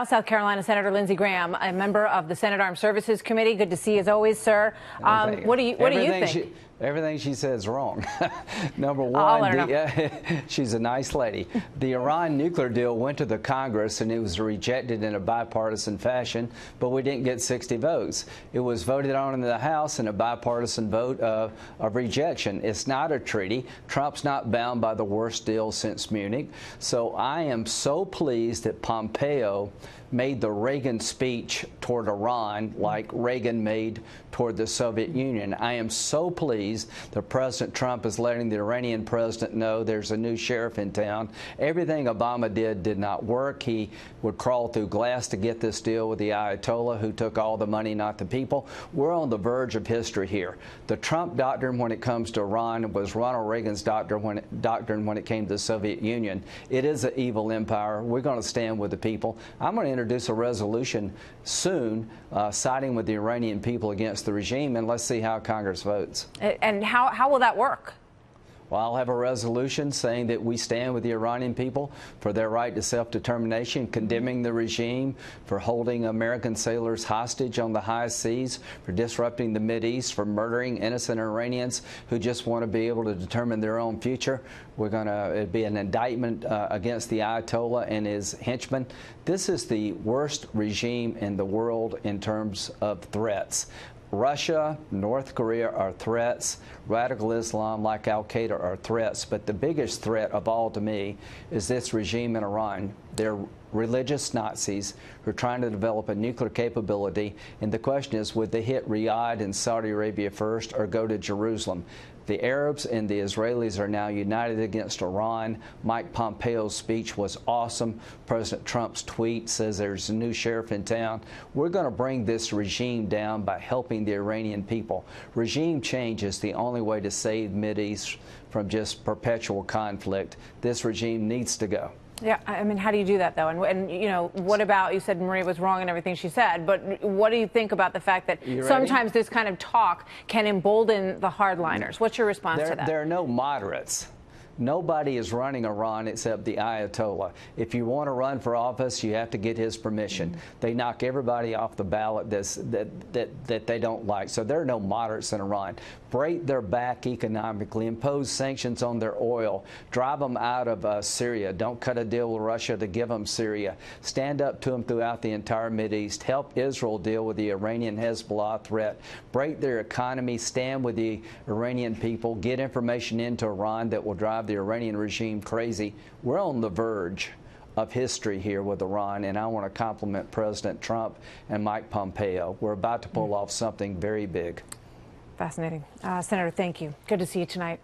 South Carolina Senator Lindsey Graham, a member of the Senate Armed Services Committee. Good to see you as always, sir. What do you think? Everything she says is wrong. Number one, she's a nice lady. The Iran nuclear deal went to the Congress and it was rejected in a bipartisan fashion, but we didn't get 60 votes. It was voted on in the House in a bipartisan vote of rejection. It's not a treaty. Trump's not bound by the worst deal since Munich. So I am so pleased that Pompeo made the Reagan speech toward Iran like Reagan made toward the Soviet Union. I am so pleased that President Trump is letting the Iranian president know there's a new sheriff in town. Everything Obama did not work. He would crawl through glass to get this deal with the Ayatollah, who took all the money, not the people. We're on the verge of history here. The Trump doctrine when it comes to Iran was Ronald Reagan's doctrine when it came to the Soviet Union. It is an evil empire. We're going to stand with the people. I'm going to introduce a resolution soon siding with the Iranian people against the regime, and let's see how Congress votes. And how will that work? Well, I'll have a resolution saying that we stand with the Iranian people for their right to self-determination, condemning the regime for holding American sailors hostage on the high seas, for disrupting the Mideast, for murdering innocent Iranians who just want to be able to determine their own future. We're going to be an indictment against the Ayatollah and his henchmen. This is the worst regime in the world in terms of threats. Russia, North Korea are threats. Radical Islam like Al-Qaeda are threats. But the biggest threat of all to me is this regime in Iran. They're religious Nazis who are trying to develop a nuclear capability. And the question is, would they hit Riyadh and Saudi Arabia first or go to Jerusalem? The Arabs and the Israelis are now united against Iran. Mike Pompeo's speech was awesome. President Trump's tweet says there's a new sheriff in town. We're going to bring this regime down by helping the Iranian people. Regime change is the only way to save Mideast from just perpetual conflict. This regime needs to go. Yeah, I mean, how do you do that, though? And you know, what about, you said Maria was wrong in everything she said, but what do you think about the fact that sometimes this kind of talk can embolden the hardliners? What's your response to that? There are no moderates. Nobody is running Iran except the Ayatollah. If you want to run for office, you have to get his permission. They knock everybody off the ballot that they don't like. So there are no moderates in Iran. Break their back economically, impose sanctions on their oil, drive them out of Syria. Don't cut a deal with Russia to give them Syria. Stand up to them throughout the entire Mideast. Help Israel deal with the Iranian Hezbollah threat. Break their economy. Stand with the Iranian people. Get information into Iran that will drive the Iranian regime crazy. We're on the verge of history here with Iran, and I want to compliment President Trump and Mike Pompeo. We're about to pull off something very big. Fascinating. Senator, thank you. Good to see you tonight.